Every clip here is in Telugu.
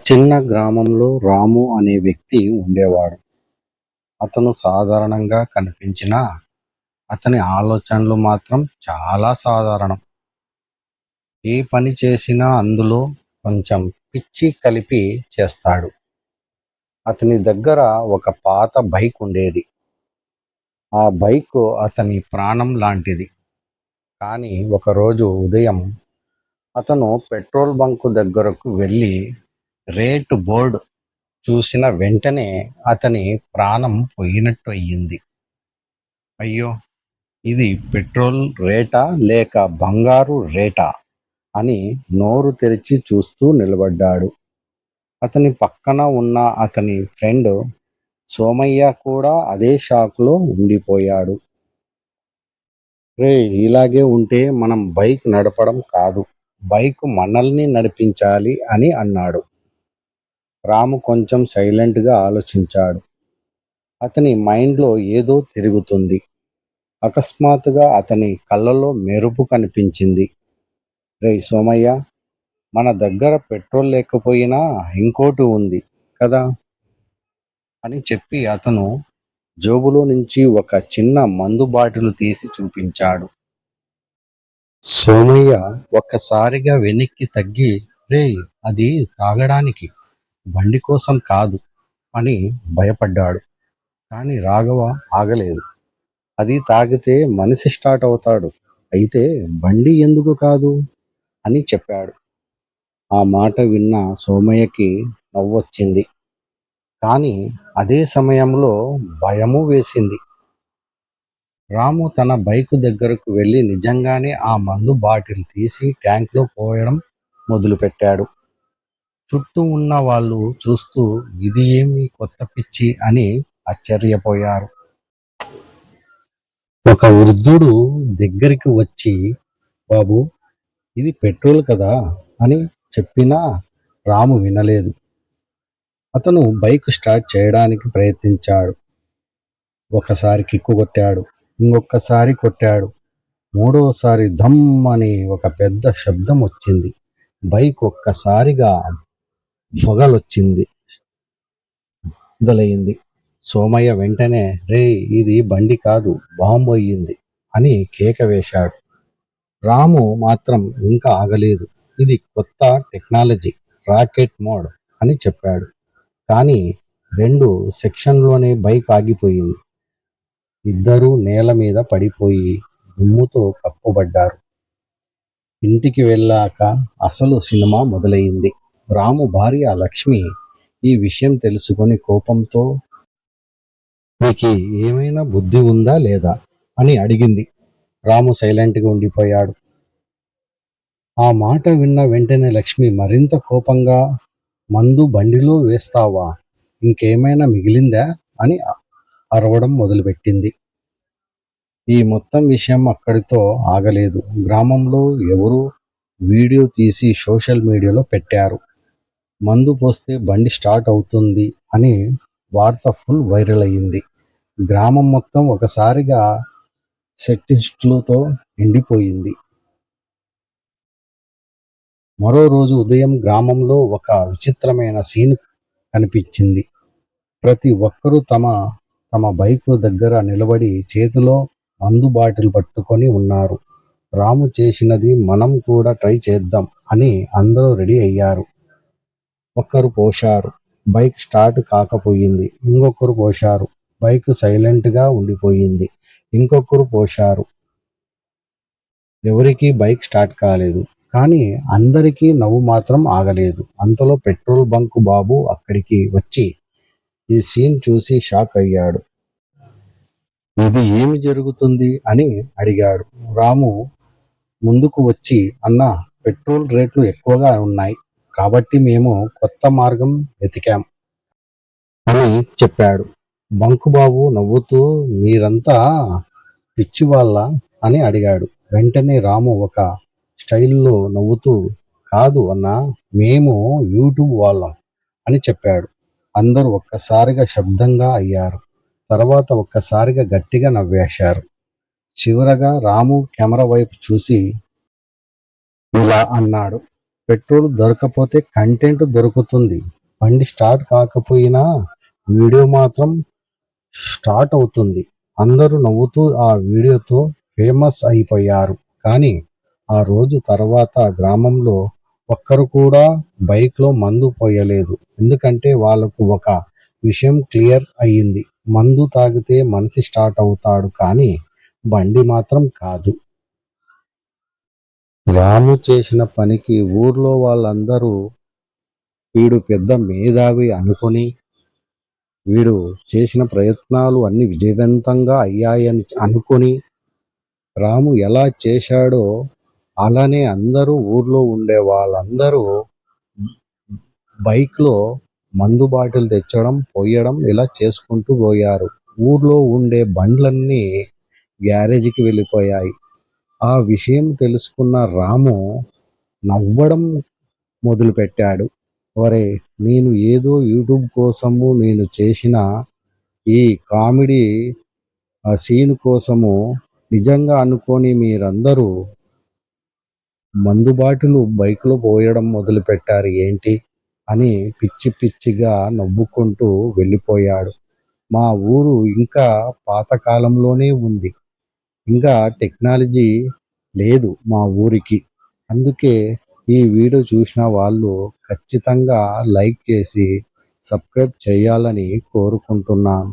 చిన్న గ్రామంలో రాము అనే వ్యక్తి ఉండేవాడు. అతను సాధారణంగా కనిపించినా, అతని ఆలోచనలు మాత్రం చాలా సాధారణం. ఏ పని చేసినా అందులో కొంచెం పిచ్చి కలిపి చేస్తాడు. అతని దగ్గర ఒక పాత బైక్ ఉండేది. ఆ బైక్ అతని ప్రాణం లాంటిది. కానీ ఒకరోజు ఉదయం అతను పెట్రోల్ బంక్ దగ్గరకు వెళ్ళి రేటు బోర్డు చూసిన వెంటనే అతని ప్రాణం పోయినట్టు అయ్యింది. అయ్యో! ఇది పెట్రోల్ రేటా లేక బంగారు రేటా అని నోరు తెరిచి చూస్తూ నిలబడ్డాడు. అతని పక్కన ఉన్న అతని ఫ్రెండ్ సోమయ్య కూడా అదే షాక్లో ఉండిపోయాడు. రేయ్! ఇలాగే ఉంటే మనం బైక్ నడపడం కాదు, బైక్ మనల్ని నడిపించాలి అని అన్నాడు. రాము కొంచెం సైలెంట్గా ఆలోచించాడు. అతని మైండ్లో ఏదో తిరుగుతుంది. అకస్మాత్తుగా అతని కళ్ళలో మెరుపు కనిపించింది. రేయ్ సోమయ్య, మన దగ్గర పెట్రోల్ లేకపోయినా ఇంకోటి ఉంది కదా అని చెప్పి అతను జోబులో నుంచి ఒక చిన్న మందు బాటిల్ తీసి చూపించాడు. సోమయ్య ఒక్కసారిగా వెనక్కి తగ్గి, రేయ్ అది తాగడానికి, బండి కోసం కాదు అని భయపడ్డాడు. కానీ రాఘవ ఆగలేదు. అది తాగితే మనిషి స్టార్ట్ అవుతాడు, అయితే బండి ఎందుకు కాదు అని చెప్పాడు. ఆ మాట విన్న సోమయ్యకి నవ్వొచ్చింది. కానీ అదే సమయంలో భయము వేసింది. రాము తన బైకు దగ్గరకు వెళ్ళి నిజంగానే ఆ మందు బాటిల్ తీసి ట్యాంక్లో పోయడం మొదలుపెట్టాడు. చుట్టూ ఉన్న వాళ్ళు చూస్తూ ఇది ఏమి కొత్త పిచ్చి అని ఆశ్చర్యపోయారు. ఒక వృద్ధుడు దగ్గరికి వచ్చి, బాబు, ఇది పెట్రోల్ కదా అని చెప్పినా రాము వినలేదు. అతను బైక్ స్టార్ట్ చేయడానికి ప్రయత్నించాడు. ఒకసారి కిక్కు కొట్టాడు, ఇంకొకసారి కొట్టాడు, మూడవసారి ధమ్ అని ఒక పెద్ద శబ్దం వచ్చింది. బైక్ ఒక్కసారిగా పొగలొచ్చింది మొదలైంది. సోమయ్య వెంటనే, రే ఇది బండి కాదు, బాంబు అయ్యింది అని కేక వేశాడు. రాము మాత్రం ఇంకా ఆగలేదు. ఇది కొత్త టెక్నాలజీ, రాకెట్ మోడ్ అని చెప్పాడు. కానీ 2 సెక్షన్లోనే బైక్ ఆగిపోయింది. ఇద్దరూ నేల మీద పడిపోయి దుమ్ముతో కప్పబడ్డారు. ఇంటికి వెళ్ళాక అసలు సినిమా మొదలైంది. రాము భార్య లక్ష్మి ఈ విషయం తెలుసుకొని కోపంతో, నీకు ఏమైనా బుద్ధి ఉందా లేదా అని అడిగింది. రాము సైలెంట్గా ఉండిపోయాడు. ఆ మాట విన్న వెంటనే లక్ష్మి మరింత కోపంగా, మందు బండిలో వేస్తావా, ఇంకేమైనా మిగిలిందా అని అరవడం మొదలుపెట్టింది. ఈ మొత్తం విషయం అక్కడితో ఆగలేదు. గ్రామంలో ఎవరో వీడియో తీసి సోషల్ మీడియాలో పెట్టారు. మందు పోస్తే బండి స్టార్ట్ అవుతుంది అని వార్త ఫుల్ వైరల్ అయ్యింది. గ్రామం మొత్తం ఒకసారిగా సెట్టిస్టులతో నిండిపోయింది. మరో రోజు ఉదయం గ్రామంలో ఒక విచిత్రమైన సీన్ కనిపించింది. ప్రతి ఒక్కరూ తమ తమ బైకు దగ్గర నిలబడి చేతిలో మందు బాటిల్ పట్టుకొని ఉన్నారు. రాము చేసినది మనం కూడా ట్రై చేద్దాం అని అందరూ రెడీ అయ్యారు. ఒకరు పోశారు, బైక్ స్టార్ట్ కాకపోయింది. ఇంకొకరు పోశారు, బైక్ సైలెంట్గా ఉండిపోయింది. ఇంకొకరు పోశారు, ఎవరికీ బైక్ స్టార్ట్ కాలేదు. కానీ అందరికీ నవ్వు మాత్రం ఆగలేదు. అంతలో పెట్రోల్ బంక్ బాబు అక్కడికి వచ్చి ఈ సీన్ చూసి షాక్ అయ్యాడు. ఇది ఏమి జరుగుతుంది అని అడిగాడు. రాము ముందుకు వచ్చి, అన్నా, పెట్రోల్ రేట్లు ఎక్కువగా ఉన్నాయి కాబట్టి మేము కొత్త మార్గం వెతికాం అని చెప్పాడు. బంకుబాబు నవ్వుతూ, మీరంతా పిచ్చివాళ్ళ అని అడిగాడు. వెంటనే రాము ఒక స్టైల్లో నవ్వుతూ, కాదు అన్నా, మేము యూట్యూబ్ వాళ్ళం అని చెప్పాడు. అందరూ ఒక్కసారిగా శబ్దంగా అయ్యారు. తర్వాత ఒక్కసారిగా గట్టిగా నవ్వేశారు. చివరగా రాము కెమెరా వైపు చూసి ఇలా అన్నాడు, పెట్రోల్ దొరకపోతే కంటెంట్ దొరుకుతుంది. బండి స్టార్ట్ కాకపోయినా వీడియో మాత్రం స్టార్ట్ అవుతుంది. అందరూ నవ్వుతూ ఆ వీడియోతో ఫేమస్ అయిపోయారు. కానీ ఆ రోజు తర్వాత గ్రామంలో ఒక్కరు కూడా బైక్లో మందు పోయలేదు. ఎందుకంటే వాళ్ళకు ఒక విషయం క్లియర్ అయ్యింది. మందు తాగితే మనిషి స్టార్ట్ అవుతాడు కానీ బండి మాత్రం కాదు. రాము చేసిన పనికి ఊర్లో వాళ్ళందరూ వీడు పెద్ద మేధావి అనుకొని, వీడు చేసిన ప్రయత్నాలు అన్ని విజయవంతంగా అయ్యాయని అనుకొని, రాము ఎలా చేశాడో అలానే అందరూ ఊర్లో ఉండే వాళ్ళందరూ బైక్లో మందు బాటిల్ తెచ్చడం, పోయడం ఇలా చేసుకుంటూ పోయారు. ఊర్లో ఉండే బండ్లన్నీ గ్యారేజీకి వెళ్ళిపోయాయి. ఆ విషయం తెలుసుకున్న రాము నవ్వడం మొదలుపెట్టాడు. ఒరేయ్! నేను ఏదో యూట్యూబ్ కోసము నేను చేసిన ఈ కామెడీ సీన్ కోసము నిజంగా అనుకోని మీరందరూ మందు బాటిలు బైక్‌లో పోయడం మొదలుపెట్టారు ఏంటి? అని పిచ్చి పిచ్చిగా నవ్వుకుంటూ వెళ్ళిపోయాడు. మా ఊరు ఇంకా పాత కాలంలోనే ఉంది. ఇంకా టెక్నాలజీ లేదు మా ఊరికి. అందుకే ఈ వీడియో చూసిన వాళ్ళు ఖచ్చితంగా లైక్ చేసి సబ్స్క్రైబ్ చేయాలని కోరుకుంటున్నాను.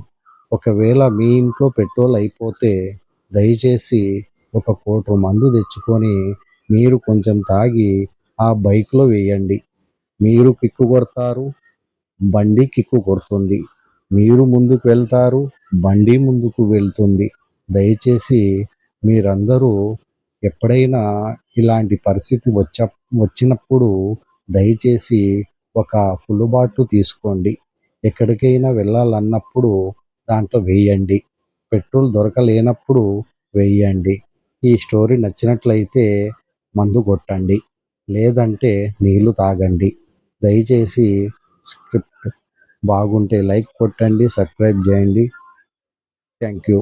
ఒకవేళ మీ ఇంట్లో పెట్రోల్ అయిపోతే దయచేసి ఒక కోటు మందు తెచ్చుకొని మీరు కొంచెం తాగి ఆ బైక్‌లో వేయండి. మీరు కిక్కు కొడతారు, బండి కిక్కు కొడుతుంది. మీరు ముందుకు వెళ్తారు, బండి ముందుకు వెళ్తుంది. దయచేసి మీరందరూ ఎప్పుడైనా ఇలాంటి పరిస్థితి వచ్చినప్పుడు దయచేసి ఒక ఫుల్ బాటిల్ తీసుకోండి. ఎక్కడికైనా వెళ్ళాలన్నప్పుడు దాంట్లో వేయండి. పెట్రోల్ దొరకలేనప్పుడు వేయండి. ఈ స్టోరీ నచ్చినట్లయితే మందు కొట్టండి. లేదంటే నీళ్లు తాగండి. దయచేసి స్క్రిప్ట్ బాగుంటే లైక్ కొట్టండి, సబ్స్క్రైబ్ చేయండి. Thank you.